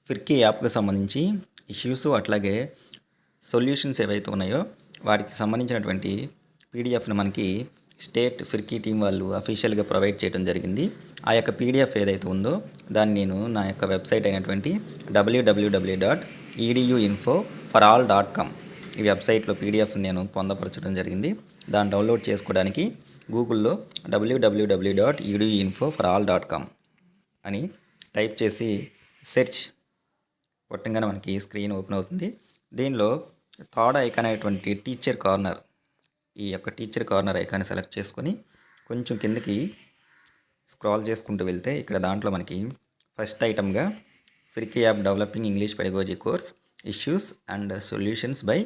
ఫిర్కీ యాప్‌కి సంబంధించి ఇష్యూస్ అట్లాగే సొల్యూషన్స్ ఏవైతే ఉన్నాయో వాటికి సంబంధించినటువంటి పీడిఎఫ్‌ని మనకి స్టేట్ ఫిర్కీ టీమ్ వాళ్ళు అఫీషియల్‌గా ప్రొవైడ్ చేయడం జరిగింది. ఆ యొక్క పీడిఎఫ్ ఏదైతే ఉందో దాన్ని నేను నా యొక్క వెబ్‌సైట్ అయినటువంటి www.eduinfoforall.com ఈ వెబ్‌సైట్‌లో పీడిఎఫ్‌ని నేను పొందపరచడం జరిగింది. దాన్ని డౌన్లోడ్ చేసుకోవడానికి గూగుల్‌లో www.eduinfoforall.com అని టైప్ చేసి సెర్చ్ కొట్టంగానే మనకి స్క్రీన్ ఓపెన్ అవుతుంది. దీనిలో థర్డ్ ఐకాన్ అయినటువంటి టీచర్ కార్నర్, ఈ యొక్క టీచర్ కార్నర్ ఐకాన్ సెలెక్ట్ చేసుకొని కొంచెం కిందకి స్క్రాల్ చేసుకుంటూ వెళ్తే ఇక్కడ దాంట్లో మనకి ఫస్ట్ ఐటమ్గా Firki app developing English pedagogy course issues and solutions by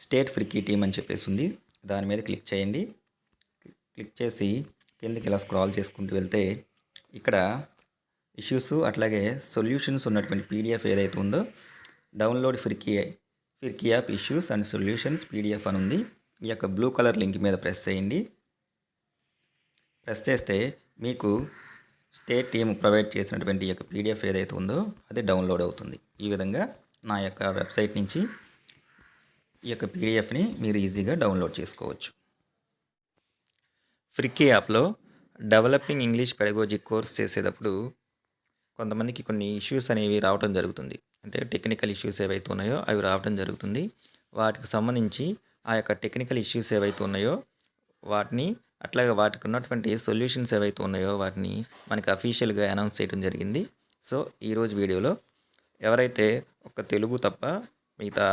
state Firki team అని చెప్పేసి ఉంది. దాని మీద క్లిక్ చేయండి. క్లిక్ చేసి కిందకి ఇలా స్క్రాల్ చేసుకుంటూ వెళ్తే ఇక్కడ ఇష్యూస్ అట్లాగే సొల్యూషన్స్ ఉన్నటువంటి పీడిఎఫ్ ఏదైతే ఉందో download Firki app issues and solutions PDF అని ఉంది. ఈ యొక్క బ్లూ కలర్ లింక్ మీద ప్రెస్ చేయండి. ప్రెస్ చేస్తే మీకు స్టేట్ టీమ్ ప్రొవైడ్ చేసినటువంటి ఈ యొక్క పీడిఎఫ్ ఏదైతే ఉందో అది డౌన్లోడ్ అవుతుంది. ఈ విధంగా నా యొక్క వెబ్సైట్ నుంచి ఈ యొక్క పీడిఎఫ్ని మీరు ఈజీగా డౌన్లోడ్ చేసుకోవచ్చు. ఫిర్కీ యాప్లో డెవలపింగ్ ఇంగ్లీష్ పెడగోజీ కోర్స్ చేసేటప్పుడు కొంతమందికి కొన్ని ఇష్యూస్ అనేవి రావడం జరుగుతుంది. అంటే టెక్నికల్ ఇష్యూస్ ఏవైతే ఉన్నాయో అవి రావడం జరుగుతుంది. వాటికి సంబంధించి ఆ యొక్క టెక్నికల్ ఇష్యూస్ ఏవైతే ఉన్నాయో వాటిని అట్లాగే వాటికి ఉన్నటువంటి సొల్యూషన్స్ ఏవైతే ఉన్నాయో వాటిని మనకి అఫీషియల్గా అనౌన్స్ చేయడం జరిగింది. సో ఈరోజు వీడియోలో ఎవరైతే ఒక తెలుగు తప్ప మిగతా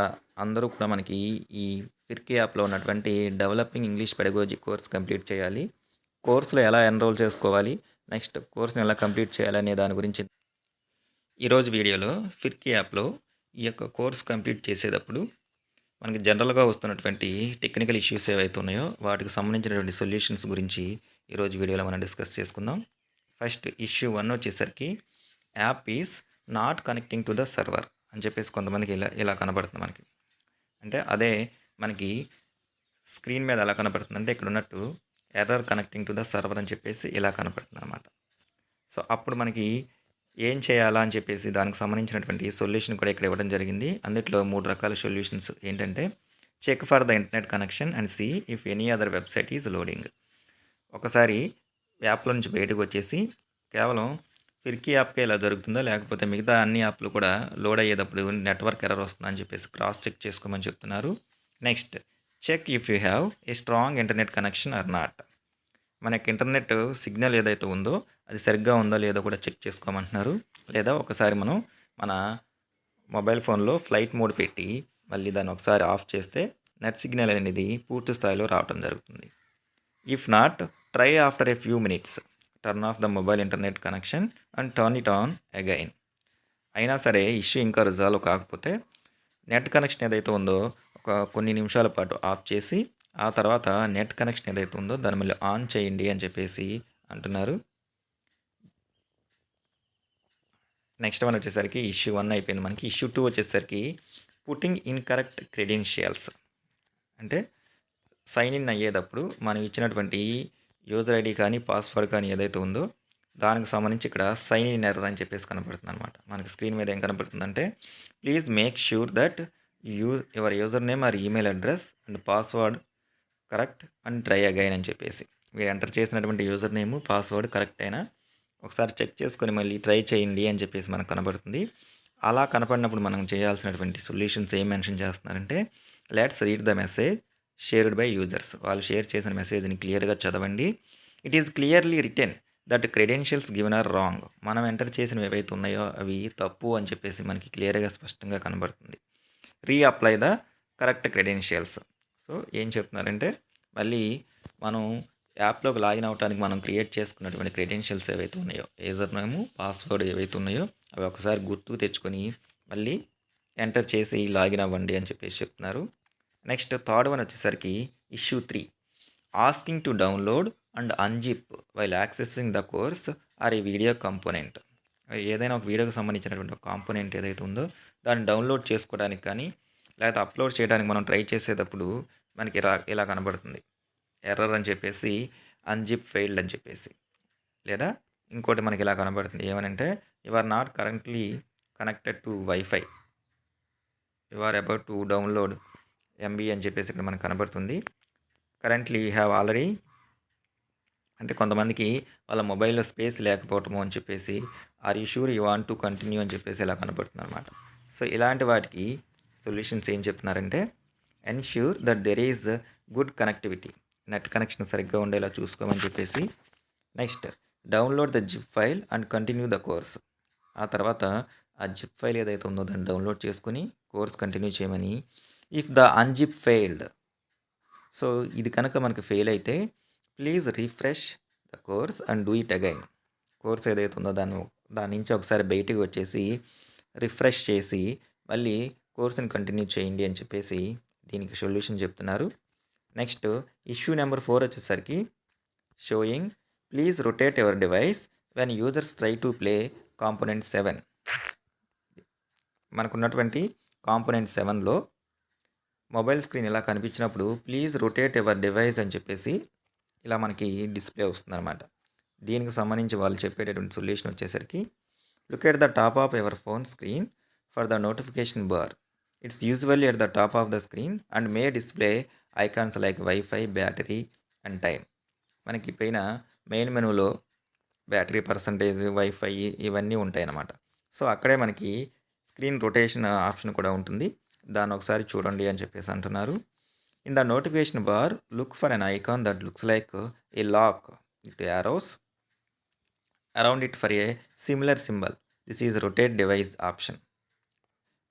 అందరూ కూడా మనకి ఈ ఫిర్కీ యాప్లో ఉన్నటువంటి developing English pedagogy course complete చేయాలి, కోర్సులో ఎలా ఎన్రోల్ చేసుకోవాలి, నెక్స్ట్ కోర్స్ని ఎలా కంప్లీట్ చేయాలి అనే దాని గురించి ఈరోజు వీడియోలో ఫిర్కీ యాప్లో ఈ యొక్క కోర్స్ కంప్లీట్ చేసేటప్పుడు మనకి జనరల్గా వస్తున్నటువంటి టెక్నికల్ ఇష్యూస్ ఏవైతే ఉన్నాయో వాటికి సంబంధించినటువంటి సొల్యూషన్స్ గురించి ఈరోజు వీడియోలో మనం డిస్కస్ చేసుకుందాం. ఫస్ట్ ఇష్యూ 1 వచ్చేసరికి app is not connecting to the server అని చెప్పేసి కొంతమందికి ఇలా కనబడుతుంది మనకి. అంటే అదే మనకి స్క్రీన్ మీద ఎలా కనబడుతుంది అంటే ఇక్కడ ఉన్నట్టు error connecting to the server అని చెప్పేసి ఇలా కనబడుతుంది అనమాట. సో అప్పుడు మనకి ఏం చేయాలా అని చెప్పేసి దానికి సంబంధించినటువంటి సొల్యూషన్ కూడా ఇక్కడ ఇవ్వడం జరిగింది. అందులో 3 రకాల సొల్యూషన్స్ ఏంటంటే check for the internet connection and see if any other website is loading. ఒకసారి యాప్లో నుంచి బయటకు వచ్చేసి కేవలం ఫిర్కీ యాప్కే ఇలా జరుగుతుందో లేకపోతే మిగతా అన్ని యాప్లు కూడా లోడ్ అయ్యేటప్పుడు నెట్వర్క్ ఎర్రర్ వస్తుందని చెప్పేసి క్రాస్ చెక్ చేసుకోమని చెప్తున్నారు. Next check if you have a strong internet connection or not. మనకి ఇంటర్నెట్ సిగ్నల్ ఏదైతే ఉందో అది సరిగ్గా ఉందో లేదో కూడా చెక్ చేసుకోమంటున్నారు. లేదా ఒకసారి మనం మన మొబైల్ ఫోన్లో ఫ్లైట్ మోడ్ పెట్టి మళ్ళీ దాన్ని ఒకసారి ఆఫ్ చేస్తే నెట్ సిగ్నల్ అనేది పూర్తి స్థాయిలో రావడం జరుగుతుంది. If not try after a few minutes turn off the mobile internet connection and turn it on again. అయినా సరే ఇష్యూ ఇంకా రిజాల్వ్ కాకపోతే నెట్ కనెక్షన్ ఏదైతే ఉందో కొన్ని నిమిషాల పాటు ఆఫ్ చేసి ఆ తర్వాత నెట్ కనెక్షన్ ఏదైతే ఉందో దాన్ని మళ్ళీ ఆన్ చేయండి అని చెప్పేసి అంటున్నారు. నెక్స్ట్ వన్ వచ్చేసరికి ఇష్యూ 1 అయిపోయింది. మనకి ఇష్యూ 2 వచ్చేసరికి పుట్టింగ్ ఇన్కరెక్ట్ క్రెడెన్షియల్స్. అంటే సైన్ ఇన్ అయ్యేటప్పుడు మనం ఇచ్చినటువంటి యూజర్ ఐడి కానీ పాస్వర్డ్ కానీ ఏదైతే ఉందో దానికి సంబంధించి ఇక్కడ సైన్ ఇన్ ఎర్రర్ అని చెప్పేసి కనపడుతుంది అనమాట. మనకి స్క్రీన్ మీద ఏం కనపడుతుందంటే please make sure that your user name or email address and password correct and try again అని చెప్పేసి మీరు ఎంటర్ చేసినటువంటి యూజర్ నేమ్ పాస్వర్డ్ కరెక్ట్ అయినా ఒకసారి చెక్ చేసుకొని మళ్ళీ ట్రై చేయండి అని చెప్పేసి మనకు కనబడుతుంది. అలా కనపడినప్పుడు మనం చేయాల్సినటువంటి సొల్యూషన్స్ ఏం మెన్షన్ చేస్తున్నారంటే let's read the message shared by users. వాళ్ళు షేర్ చేసిన మెసేజ్ని క్లియర్గా చదవండి. It is clearly written that credentials given are wrong. మనం ఎంటర్ చేసినవి ఏవైతే ఉన్నాయో అవి తప్పు అని చెప్పేసి మనకి క్లియర్గా స్పష్టంగా కనబడుతుంది. Reapply the correct credentials. So ఏం చెప్తున్నారంటే మళ్ళీ మనం యాప్లోకి లాగిన్ అవ్వడానికి మనం క్రియేట్ చేసుకున్నటువంటి క్రెడెన్షియల్స్ ఏవైతే ఉన్నాయో యూజర్ నేము పాస్వర్డ్ ఏవైతే ఉన్నాయో అవి ఒకసారి గుర్తు తెచ్చుకొని మళ్ళీ ఎంటర్ చేసి లాగిన్ అవ్వండి అని చెప్పేసి చెప్తున్నారు. నెక్స్ట్ థర్డ్ వన్ వచ్చేసరికి issue 3 asking to download and unzip while accessing the course or a video component. ఏదైనా ఒక వీడియోకి సంబంధించినటువంటి ఒక కాంపోనెంట్ ఏదైతే ఉందో దాన్ని డౌన్లోడ్ చేసుకోవడానికి కానీ లేకపోతే అప్లోడ్ చేయడానికి మనం ట్రై చేసేటప్పుడు మనకి ఇలా కనబడుతుంది ఎర్రర్ అని చెప్పేసి అన్జిప్ ఫెయిల్డ్ అని చెప్పేసి. లేదా ఇంకోటి మనకి ఇలా కనబడుతుంది ఏమనంటే you are not currently connected to wifi. You are about to download MB అని చెప్పేసి ఇక్కడ మనకు కనబడుతుంది. కరెంట్లీ యూ హ్యావ్ ఆల్రెడీ అంటే కొంతమందికి వాళ్ళ మొబైల్‌లో స్పేస్ లేకపోవటము అని చెప్పేసి, are you sure you want to continue అని చెప్పేసి ఇలా కనపడుతుందనమాట. సో, ఇలాంటి వాటికి సొల్యూషన్స్ ఏం చెప్తున్నారంటే, ensure that there is good connectivity. Net connection సరిగ్గా ఉండేలా చూసుకోమని చెప్పేసి, next download the zip file and continue the course. ఆ తర్వాత ఆ జిప్ ఫైల్ ఏదైతే ఉందో దాన్ని డౌన్లోడ్ చేసుకొని కోర్స్ కంటిన్యూ చేయమని. If the unzip failed, so ఇది కనుక మనకి ఫెయిల్ అయితే please refresh the course and do it again. Course ఏదైతే ఉందో దాని నుంచి ఒకసారి బయటికి వచ్చేసి రిఫ్రెష్ చేసి మళ్ళీ కోర్సుని కంటిన్యూ చేయండి అని చెప్పేసి దీనికి సొల్యూషన్ చెప్తున్నారు. నెక్స్ట్ ఇష్యూ నెంబర్ 4 వచ్చేసరికి showing please rotate your device when users try to play component 7. మనకున్నటువంటి కాంపోనెంట్ 7లో మొబైల్ స్క్రీన్ ఇలా కనిపించినప్పుడు ప్లీజ్ రొటేట్ యువర్ డివైస్ అని చెప్పేసి ఇలా మనకి డిస్ప్లే వస్తుందన్నమాట. దీనికి సంబంధించి వాళ్ళు చెప్పేటటువంటి సొల్యూషన్ వచ్చేసరికి look at the top of your phone screen for the notification bar. It's usually at the top of the screen and May display icons like wifi, battery and time. మనకి పైన main మెనూలో battery percentage, wifi ఇవన్నీ ఉంటాయి అన్నమాట. So అక్కడే మనకి screen rotation option కూడా ఉంటుంది. దాన్ని ఒకసారి చూడండి అని చెప్పేసి అంటున్నారు. In the notification bar, look for an icon that looks like a lock with arrows around it for a similar symbol. This is rotate device option.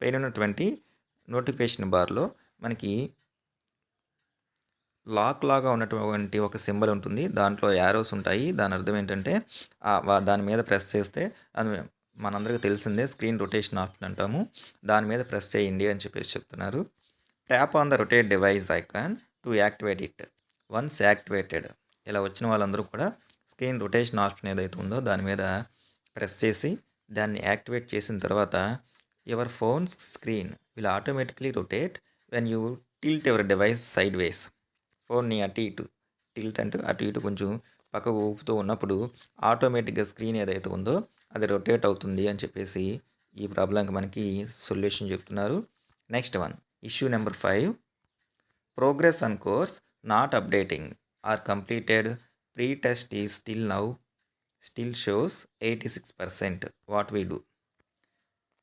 పైన ఉన్నటువంటి నోటిఫికేషన్ బార్లో మనకి లాక్ లాగా ఉన్నటువంటి ఒక సింబల్ ఉంటుంది. దాంట్లో యారోస్ ఉంటాయి. దాని అర్థం ఏంటంటే దాని మీద ప్రెస్ చేస్తే అది మనందరికీ తెలిసిందే స్క్రీన్ రొటేషన్ ఆప్షన్ అంటాము. దాని మీద ప్రెస్ చేయండి అని చెప్పేసి చెప్తున్నారు. Tap on the rotate device icon to activate it. Once activated, ఇలా వచ్చిన వాళ్ళందరూ కూడా స్క్రీన్ రొటేషన్ ఆప్షన్ ఏదైతే ఉందో దాని మీద ప్రెస్ చేసి దాన్ని యాక్టివేట్ చేసిన తర్వాత your phone screen will automatically rotate when you tilt your device side వేస్. ఫోన్ని అటు ఇటు టిల్ట్ అంటే అటు ఇటు కొంచెం పక్కకు ఊపుతూ ఉన్నప్పుడు ఆటోమేటిక్గా స్క్రీన్ ఏదైతే ఉందో అది రొటేట్ అవుతుంది అని చెప్పేసి ఈ ప్రాబ్లంకి మనకి సొల్యూషన్ చెప్తున్నారు. Next one issue number 5, progress on course not updating or completed pre test is still shows 86%. What we do.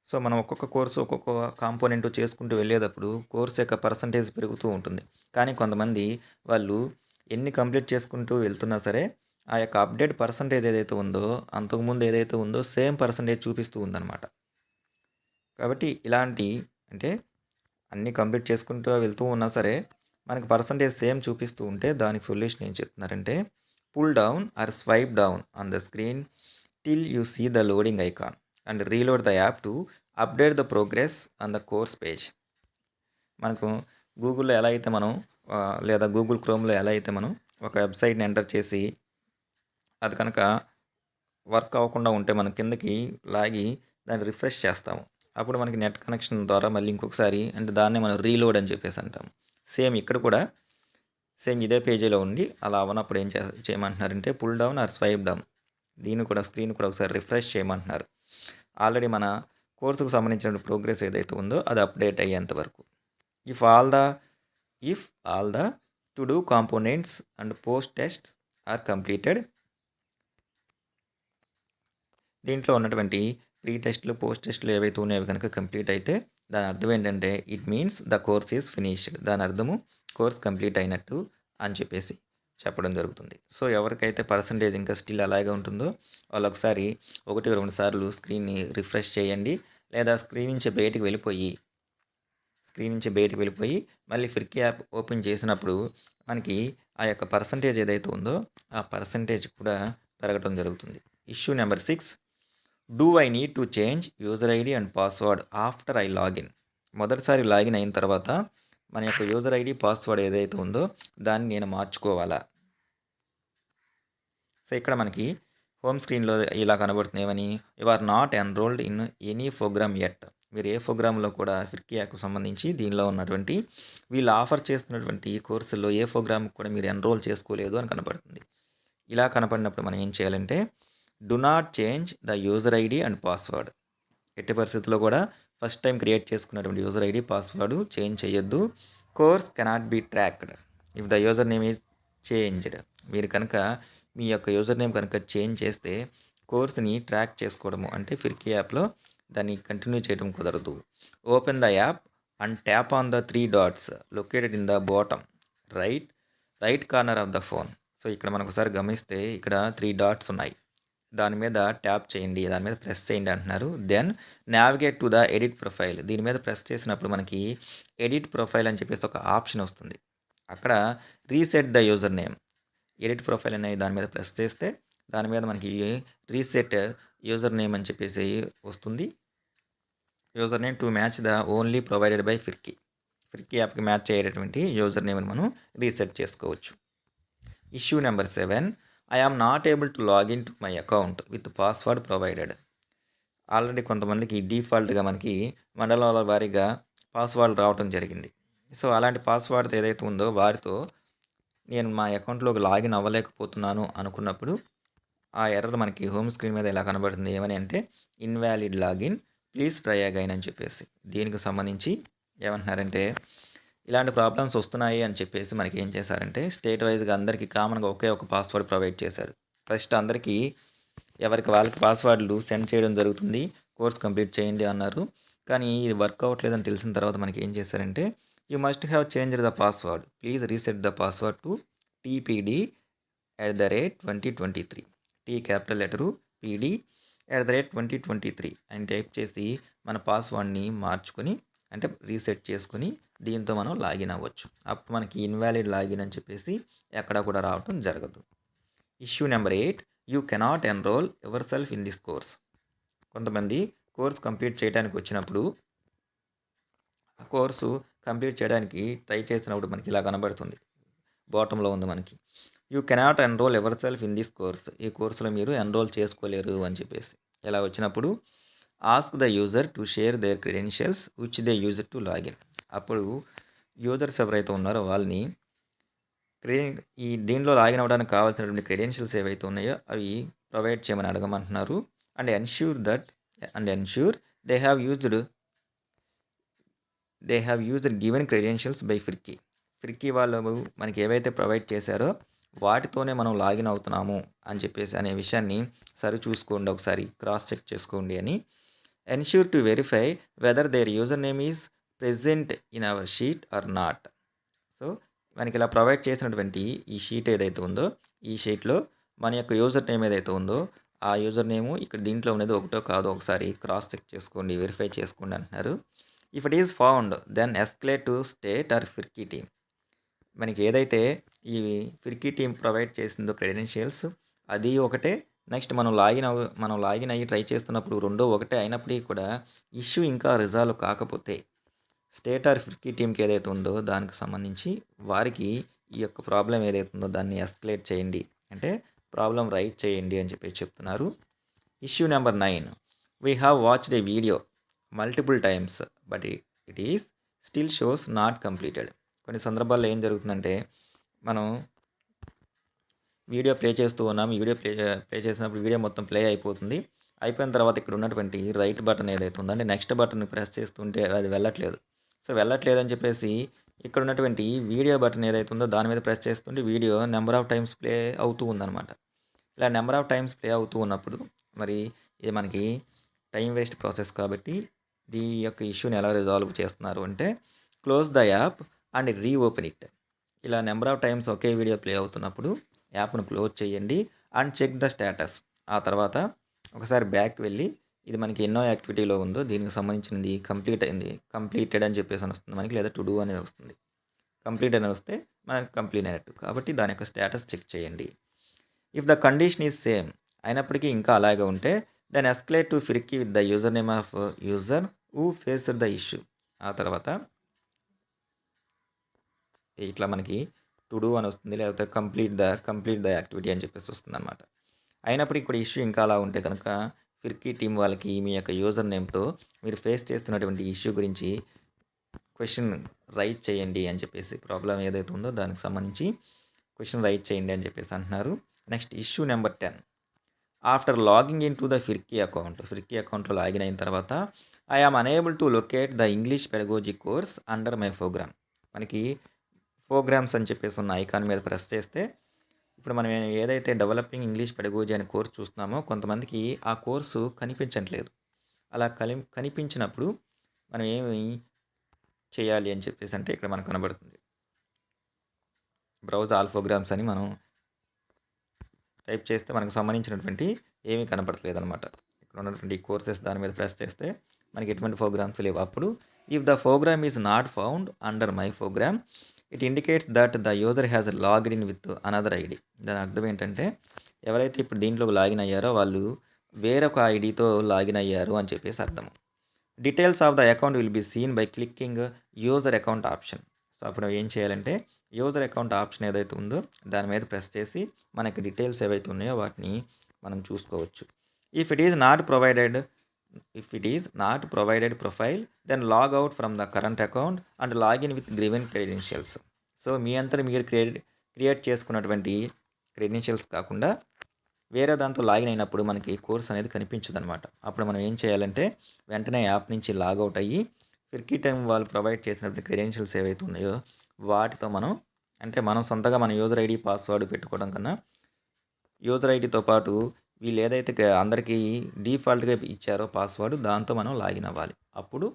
So మనం ఒక్కొక్క కోర్సు ఒక్కొక్క కాంపోనెంట్ చేసుకుంటూ వెళ్ళేటప్పుడు కోర్స్ యొక్క పర్సంటేజ్ పెరుగుతూ ఉంటుంది. కానీ కొంతమంది వాళ్ళు ఎన్ని కంప్లీట్ చేసుకుంటూ వెళ్తున్నా సరే ఆ యొక్క అప్డేట్ పర్సంటేజ్ ఏదైతే ఉందో అంతకుముందు ఏదైతే ఉందో సేమ్ పర్సంటేజ్ చూపిస్తూ ఉందన్నమాట. కాబట్టి ఇలాంటి అంటే అన్నీ కంప్లీట్ చేసుకుంటూ వెళ్తూ ఉన్నా సరే మనకి పర్సంటేజ్ సేమ్ చూపిస్తూ ఉంటే దానికి సొల్యూషన్ ఏం చెప్తున్నారంటే pull down or swipe down on the screen till you see the loading icon and reload the app to update the progress on the course page. మనకు గూగుల్లో ఎలా అయితే మనం లేదా గూగుల్ క్రోమ్లో ఎలా అయితే మనం ఒక వెబ్సైట్ని ఎంటర్ చేసి అది కనుక వర్క్ అవ్వకుండా ఉంటే మనం కిందకి లాగి దాన్ని రిఫ్రెష్ చేస్తాము. అప్పుడు మనకి నెట్ కనెక్షన్ ద్వారా మళ్ళీ ఇంకొకసారి అంటే దాన్నే మనం రీలోడ్ అని చెప్పేసి అంటాం. సేమ్ ఇక్కడ కూడా సేమ్ ఇదే పేజీలో ఉండి అలా అవనప్పుడు ఏం చేయమంటున్నారంటే pull down or swipe down. దీన్ని కూడా స్క్రీన్ కూడా ఒకసారి రిఫ్రెష్ చేయమంటున్నారు. ఆల్రెడీ మన కోర్సుకు సంబంధించిన ప్రోగ్రెస్ ఏదైతే ఉందో అది అప్డేట్ అయ్యేంత వరకు. If all the to do components and post test are completed. దీంట్లో ఉన్నటువంటి ప్రీ టెస్ట్లు, పోస్ట్ టెస్ట్లు ఏవైతే ఉన్నాయో కనుక కంప్లీట్ అయితే దాని అర్థం ఏంటంటే it means the course is finished. దాని అర్థము కోర్స్ కంప్లీట్ అయినట్టు అని చెప్పేసి చెప్పడం జరుగుతుంది. సో ఎవరికైతే పర్సంటేజ్ ఇంకా స్టిల్ అలాగే ఉంటుందో వాళ్ళు ఒకసారి 1-2 సార్లు స్క్రీన్ని రిఫ్రెష్ చేయండి. లేదా స్క్రీన్ నుంచి బయటికి వెళ్ళిపోయి మళ్ళీ ఫ్రిక్ యాప్ ఓపెన్ చేసినప్పుడు మనకి ఆ యొక్క పర్సంటేజ్ ఏదైతే ఉందో ఆ పర్సంటేజ్ కూడా పెరగడం జరుగుతుంది. Issue number 6, do I need to change user ID and password after I login. మొదటిసారి లాగిన్ అయిన తర్వాత మన యొక్క యూజర్ ఐడి, పాస్వర్డ్ ఏదైతే ఉందో దాన్ని నేను మార్చుకోవాలా. సో ఇక్కడ మనకి హోమ్ స్క్రీన్లో ఇలా కనబడుతుంది ఏమని, you are not enrolled in any program yet. మీరు ఏ ప్రోగ్రాంలో కూడా ఫిర్కీ యాప్కు సంబంధించి దీనిలో ఉన్నటువంటి వీళ్ళు ఆఫర్ చేస్తున్నటువంటి కోర్సుల్లో ఏ ప్రోగ్రామ్కి కూడా మీరు ఎన్రోల్ చేసుకోలేదు అని కనపడుతుంది. ఇలా కనపడినప్పుడు మనం ఏం చేయాలంటే do not change the user ID and password. ఎట్టి పరిస్థితుల్లో కూడా ఫస్ట్ టైం క్రియేట్ చేసుకున్నటువంటి యూజర్ ఐడి పాస్వర్డ్ చేంజ్ చేయొద్దు. Course cannot be tracked if the user name is changed. మీరు కనుక మీ యొక్క యూజర్ నేమ్ కనుక చేంజ్ చేస్తే కోర్స్ని ట్రాక్ చేసుకోవడము అంటే ఫిర్కీ యాప్లో దాన్ని కంటిన్యూ చేయడం కుదరదు. Open the app and tap on the 3 dots located in the bottom right corner of the phone. So ఇక్కడ మనం ఒకసారి గమనిస్తే ఇక్కడ 3 డాట్స్ ఉన్నాయి. దాని మీద ట్యాప్ చేయండి, దాని మీద ప్రెస్ చేయండి అంటున్నారు. Then navigate to the edit profile. దీని మీద ప్రెస్ చేసినప్పుడు మనకి ఎడిట్ ప్రొఫైల్ అని చెప్పేసి ఒక ఆప్షన్ వస్తుంది. అక్కడ reset the user name, edit profile అనే దాని మీద ప్రెస్ చేస్తే దాని మీద మనకి రీసెట్ యూజర్ నేమ్ అని చెప్పేసి వస్తుంది. User name to match the only provided by Firki యాప్కి మ్యాచ్ అయ్యేటటువంటి యూజర్ నేమ్ని మనం రీసెట్ చేసుకోవచ్చు. Issue number 7, I am not able to login to my account with password provided. Already కొంతమందికి డిఫాల్ట్గా మనకి మండలాల వారీగా పాస్వర్డ్ రావడం జరిగింది. సో అలాంటి పాస్వర్డ్ ఏదైతే ఉందో వారితో నేను మా అకౌంట్లోకి లాగిన్ అవ్వలేకపోతున్నాను అనుకున్నప్పుడు ఆ ఎర్రర్ మనకి హోమ్ స్క్రీన్ మీద ఎలా కనబడుతుంది, ఏమని అంటే invalid login please try again అని చెప్పేసి. దీనికి సంబంధించి ఏమంటున్నారంటే ఇలాంటి ప్రాబ్లమ్స్ వస్తున్నాయి అని చెప్పేసి మనకి ఏం చేశారంటే స్టేట్ వైజ్గా అందరికీ కామన్గా ఒకే ఒక పాస్వర్డ్ ప్రొవైడ్ చేశారు. ఫస్ట్ అందరికీ ఎవరికి వాళ్ళకి పాస్వర్డ్లు సెండ్ చేయడం జరుగుతుంది, కోర్స్ కంప్లీట్ చేయండి అన్నారు. కానీ ఇది వర్క్ అవ్వట్లేదని తెలిసిన తర్వాత మనకి ఏం చేశారంటే you must have changed the password please reset the password to tpd@2023. Tea capital letter pd@2023 అని టైప్ చేసి మన పాస్వర్డ్ని మార్చుకొని అంటే రీసెట్ చేసుకొని దీంతో మనం లాగిన్ అవ్వచ్చు. అప్పుడు మనకి ఇన్వాలిడ్ లాగిన్ అని చెప్పేసి ఎక్కడ కూడా రావటం జరగదు. Issue number 8, you cannot enrol your self in this course. కొంతమంది కోర్స్ కంప్లీట్ చేయడానికి వచ్చినప్పుడు ఆ కోర్సు కంప్లీట్ చేయడానికి ట్రై చేసినప్పుడు మనకి ఇలా కనబడుతుంది, బాటంలో ఉంది మనకి you cannot enrol your self in this course. ఈ కోర్సులో మీరు ఎన్రోల్ చేసుకోలేరు అని చెప్పేసి ఇలా వచ్చినప్పుడు ask the user to share their credentials which they use to login. అప్పుడు యూజర్స్ ఎవరైతే ఉన్నారో వాళ్ళని దీనిలో లాగిన్ అవ్వడానికి కావాల్సినటువంటి క్రెడెన్షియల్స్ ఏవైతే ఉన్నాయో అవి ప్రొవైడ్ చేయమని అడగమంటున్నారు. And ensure they have used given credentials by Firki వాళ్ళు మనకి ఏవైతే ప్రొవైడ్ చేశారో వాటితోనే మనం లాగిన్ అవుతున్నాము అని చెప్పేసి అనే విషయాన్ని సరి చూసుకోండి, ఒకసారి క్రాస్ చెక్ చేసుకోండి అని. Ensure to verify whether there user name is present in our sheet or not. So మనకి ఇలా ప్రొవైడ్ చేసినటువంటి ఈ షీట్ ఏదైతే ఉందో ఈ షీట్లో మన యొక్క యూజర్ నేమ్ ఏదైతే ఉందో ఆ యూజర్ నేము ఇక్కడ దీంట్లో ఉండేది ఒకటో కాదో ఒకసారి క్రాస్ చెక్ చేసుకోండి, వెరిఫై చేసుకోండి అంటున్నారు. If it is found then escalate to state or Firki team. మనకి ఏదైతే ఈ ఫిర్కీ టీమ్ ప్రొవైడ్ చేసిందో క్రెడెన్షియల్స్ అది ఒకటే, నెక్స్ట్ మనం లాగిన్ అయ్యి ట్రై చేస్తున్నప్పుడు రెండో ఒకటే అయినప్పటికీ కూడా ఇష్యూ ఇంకా రిజాల్వ్ కాకపోతే స్టేట్ ఆర్ ఫిర్కీ టీమ్కి ఏదైతే ఉందో దానికి సంబంధించి వారికి ఈ యొక్క ప్రాబ్లం ఏదైతే ఉందో దాన్ని ఎస్కలేట్ చేయండి అంటే ప్రాబ్లం రైట్ చేయండి అని చెప్పి చెప్తున్నారు. Issue number 9, we have watched a video multiple times but it is still shows not completed. కొన్ని సందర్భాల్లో ఏం జరుగుతుందంటే మనం వీడియో ప్లే చేస్తూ ఉన్నాం, వీడియో ప్లే చేసినప్పుడు వీడియో మొత్తం ప్లే అయిపోతుంది. అయిపోయిన తర్వాత ఇక్కడ ఉన్నటువంటి రైట్ బటన్ ఏదైతే ఉందో అంటే నెక్స్ట్ బటన్ ప్రెస్ చేస్తుంటే అది వెళ్ళట్లేదు. సో వెళ్ళట్లేదని చెప్పేసి ఇక్కడ ఉన్నటువంటి వీడియో బటన్ ఏదైతే ఉందో దాని మీద ప్రెస్ చేస్తుంటే video number of times play అవుతూ ఉందన్నమాట. ఇలా నెంబర్ ఆఫ్ టైమ్స్ ప్లే అవుతూ ఉన్నప్పుడు మరి ఇది మనకి టైం వేస్ట్ ప్రాసెస్ కాబట్టి ఈ యొక్క ఇష్యూని ఎలా రిజాల్వ్ చేస్తున్నారు అంటే close the app and reopen it. ఇలా నెంబర్ ఆఫ్ టైమ్స్ ఒకే వీడియో ప్లే అవుతున్నప్పుడు యాప్ను క్లోజ్ చేయండి అండ్ చెక్ ద స్టేటస్. ఆ తర్వాత ఒకసారి బ్యాక్ వెళ్ళి ఇది మనకి ఎన్నో యాక్టివిటీలో ఉందో దీనికి సంబంధించినది కంప్లీటెడ్ అని చెప్పేసి అని వస్తుంది మనకి, లేదా టు డూ అనేది వస్తుంది. కంప్లీట్ అని వస్తే మనకి కంప్లీట్ అయినట్టు కాబట్టి దాని యొక్క స్టేటస్ చెక్ చేయండి. If the condition is same అయినప్పటికీ ఇంకా అలాగే ఉంటే then escalate to Firki with the user name of user who faced the issue. ఆ తర్వాత ఇట్లా మనకి టు డూ అని వస్తుంది, లేకపోతే కంప్లీట్ ద యాక్టివిటీ అని చెప్పేసి వస్తుంది అనమాట. అయినప్పటికీ కూడా ఇష్యూ ఇంకా అలా ఉంటే కనుక ఫిర్కీ టీం వాళ్ళకి మీ యొక్క యూజర్ నేమ్తో మీరు ఫేస్ చేస్తున్నటువంటి ఇష్యూ గురించి క్వశ్చన్ రైట్ చేయండి అని చెప్పేసి, ప్రాబ్లం ఏదైతే ఉందో దానికి సంబంధించి క్వశ్చన్ రైట్ చేయండి అని చెప్పేసి అంటున్నారు. Next issue number 10, after logging in to the Firki అకౌంట్లో లాగిన్ అయిన తర్వాత I am unable to locate the English pedagogy course under my program. మనకి ప్రోగ్రామ్స్ అని చెప్పేసి ఉన్న ఐకాన్ మీద ప్రెస్ చేస్తే ఇప్పుడు మనం ఏదైతే డెవలపింగ్ ఇంగ్లీష్ పెడగోజీ అనే కోర్స్ చూస్తున్నామో కొంతమందికి ఆ కోర్సు కనిపించట్లేదు. అలా కనిపించినప్పుడు మనం ఏమి చేయాలి అని చెప్పేసి అంటే ఇక్కడ మనకు కనబడుతుంది. బ్రౌజ్ ఆల్ ప్రోగ్రామ్స్ అని మనం టైప్ చేస్తే మనకు సంబంధించినటువంటి ఏమీ కనపడట్లేదనమాట. ఇక్కడ ఉన్నటువంటి కోర్సెస్ దాని మీద ప్రెస్ చేస్తే మనకి ఎటువంటి ప్రోగ్రామ్స్ లేవు. అప్పుడు if the program is not found under my program it indicates that the user has logged in with another ID. దాని అర్థం ఏంటంటే ఎవరైతే ఇప్పుడు దీంట్లోకి లాగిన్ అయ్యారో వాళ్ళు వేరొక ఐడితో లాగిన్ అయ్యారు అని చెప్పేసి అర్థం. Details of the account will be seen by clicking user account option. So అప్పుడు ఏం చేయాలంటే యూజర్ అకౌంట్ ఆప్షన్ ఏదైతే ఉందో దాని మీద ప్రెస్ చేసి మనకి డీటెయిల్స్ ఏవైతే ఉన్నాయో వాటిని మనం చూసుకోవచ్చు. If it is not provided profile then log out from the current account and login with given credentials. So మీ అంతా మీరు క్రియేట్ చేసుకున్నటువంటి క్రెడెన్షియల్స్ కాకుండా వేరే దాంతో లాగిన్ అయినప్పుడు మనకి కోర్స్ అనేది కనిపించదు అనమాట. అప్పుడు మనం ఏం చేయాలంటే వెంటనే యాప్ నుంచి లాగౌట్ అయ్యి ఫిర్కీ టైం వాళ్ళు ప్రొవైడ్ చేసినటువంటి క్రెడెన్షియల్స్ ఏవైతే ఉన్నాయో వాటితో మనం సొంతగా మన యూజర్ ఐడి పాస్వర్డ్ పెట్టుకోవడం కన్నా యూజర్ ఐడితో పాటు వీళ్ళు ఏదైతే అందరికీ డిఫాల్ట్గా ఇచ్చారో పాస్వర్డ్ దాంతో మనం లాగిన్ అవ్వాలి. అప్పుడు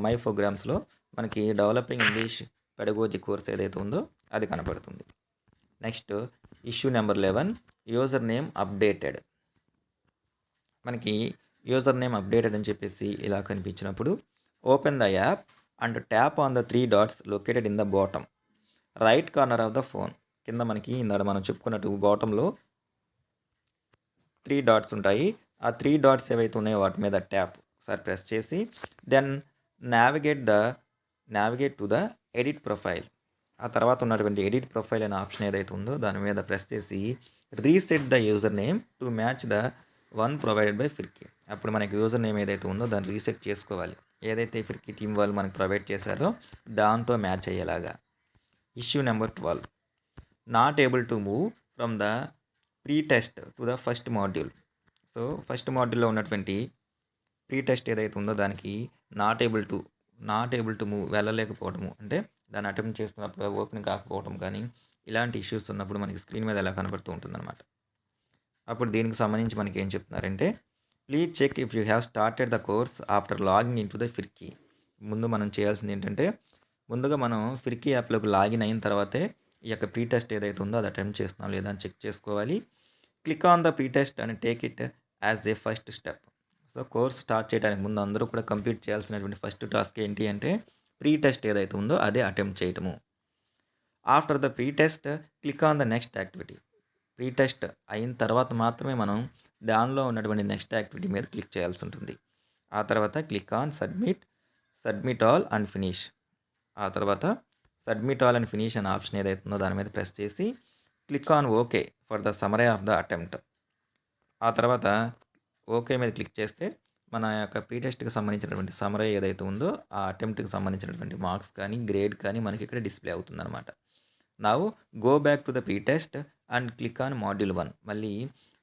మై ప్రోగ్రామ్స్లో మనకి డెవలపింగ్ ఇంగ్లీష్ పెడగోజీ కోర్స్ ఏదైతే ఉందో అది కనపడుతుంది. Next issue number 11 user name updated. మనకి యూజర్ నేమ్ అప్డేటెడ్ అని చెప్పేసి ఇలా కనిపించినప్పుడు open the app and tap on the 3 dots located in the bottom right corner of the phone. కింద మనకి ఇందాక మనం చెప్పుకున్నట్టు బాటంలో 3 dots ఉంటాయి. ఆ 3 dots ఏవైతే ఉన్నాయో వాటి మీద ట్యాప్ ఒకసారి ప్రెస్ చేసి then navigate to the edit profile. ఆ తర్వాత ఉన్నటువంటి ఎడిట్ ప్రొఫైల్ అనే ఆప్షన్ ఏదైతే ఉందో దాని మీద ప్రెస్ చేసి reset the user name to match the one provided by Firki. అప్పుడు మనకి యూజర్ నేమ్ ఏదైతే ఉందో దాన్ని రీసెట్ చేసుకోవాలి. ఏదైతే ఫిర్కీ టీం వాళ్ళు మనకు ప్రొవైడ్ చేశారో దాంతో మ్యాచ్ అయ్యేలాగా. Issue number 12 not able to move from the pre test to the first module. So first మాడ్యూల్లో ఉన్నటువంటి ప్రీ టెస్ట్ ఏదైతే ఉందో దానికి నాట్ ఏబుల్ టు మూవ్ వెళ్ళలేకపోవడము, అంటే దాన్ని అటెంప్ట్ చేస్తున్నప్పుడు ఓపెన్ కాకపోవడం కానీ ఇలాంటి ఇష్యూస్ ఉన్నప్పుడు మనకి స్క్రీన్ మీద ఎలా కనబడుతూ ఉంటుందన్నమాట. అప్పుడు దీనికి సంబంధించి మనకి ఏం చెప్తున్నారంటే please check if you have started the course after logging in to the Firki. ముందు మనం చేయాల్సింది ఏంటంటే ముందుగా మనం ఫిర్కీ యాప్లోకి లాగిన్ అయిన తర్వాతే ఈ యొక్క ప్రీ టెస్ట్ ఏదైతే ఉందో అది అటెంప్ట్ చేస్తున్నాం లేదా అని చెక్ చేసుకోవాలి. Click on the pre test and take it as a first step. So course start చేయడానికి ముందు అందరూ కూడా కంప్లీట్ చేయాల్సినటువంటి ఫస్ట్ టాస్క్ ఏంటి అంటే ప్రీ టెస్ట్ ఏదైతే ఉందో అదే అటెంప్ట్ చేయటము. After the pre test click on the next activity. Pre test అయిన తర్వాత మాత్రమే మనం దానిలో ఉన్నటువంటి నెక్స్ట్ యాక్టివిటీ మీద క్లిక్ చేయాల్సి ఉంటుంది. ఆ తర్వాత click on submit all and finish. ఆ తర్వాత సబ్మిట్ ఆల్ అండ్ ఫినిష్ అనే ఆప్షన్ ఏదైతే ఉందో దాని మీద ప్రెస్ చేసి click on okay for the summary of the attempt. ఆ తర్వాత ఓకే మీద క్లిక్ చేస్తే మన యొక్క ప్రీ టెస్ట్కి సంబంధించినటువంటి సమరీ ఏదైతే ఉందో ఆ అటెంప్ట్కి సంబంధించినటువంటి మార్క్స్ కానీ గ్రేడ్ కానీ మనకి ఇక్కడ డిస్ప్లే అవుతుంది అనమాట. Now go back to the pre test and click on module 1. మళ్ళీ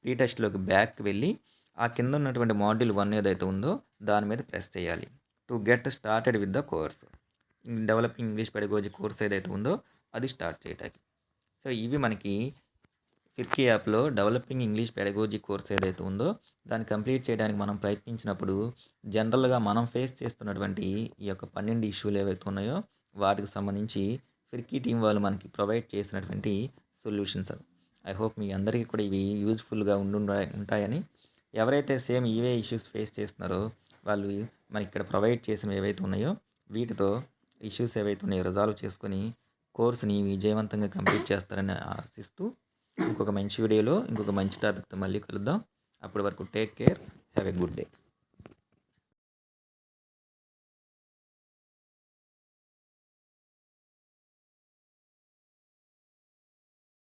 ప్రీ టెస్ట్లోకి బ్యాక్ వెళ్ళి ఆ కింద ఉన్నటువంటి మాడ్యూల్ 1 ఏదైతే ఉందో దాని మీద ప్రెస్ చేయాలి to get started with the course. Developing English pedagogy course ఏదైతే ఉందో అది స్టార్ట్ చేయడానికి. సో ఇవి మనకి ఫిర్కీ యాప్లో డెవలపింగ్ ఇంగ్లీష్ పెడగోజీ కోర్స్ ఏదైతే ఉందో దాన్ని కంప్లీట్ చేయడానికి మనం ప్రయత్నించినప్పుడు జనరల్గా మనం ఫేస్ చేస్తున్నటువంటి ఈ యొక్క 12 ఇష్యూలు ఏవైతే ఉన్నాయో వాటికి సంబంధించి ఫిర్కీ టీం వాళ్ళు మనకి ప్రొవైడ్ చేసినటువంటి సొల్యూషన్స్. ఐ హోప్ మీ అందరికీ కూడా ఇవి యూజ్ఫుల్గా ఉంటాయని. ఎవరైతే సేమ్ ఇవే ఇష్యూస్ ఫేస్ చేస్తున్నారో వాళ్ళు మనకి ఇక్కడ ప్రొవైడ్ చేసినవి ఏవైతే ఉన్నాయో వీటితో ఇష్యూస్ ఏవైతే ఉన్నాయో రిజాల్వ్ చేసుకొని కోర్స్ని విజయవంతంగా కంప్లీట్ చేస్తారని ఆశిస్తూ ఇంకొక మంచి వీడియోలో ఇంకొక మంచి టాపిక్తో మళ్ళీ కలుద్దాం. అప్పటి వరకు take care, have a good day.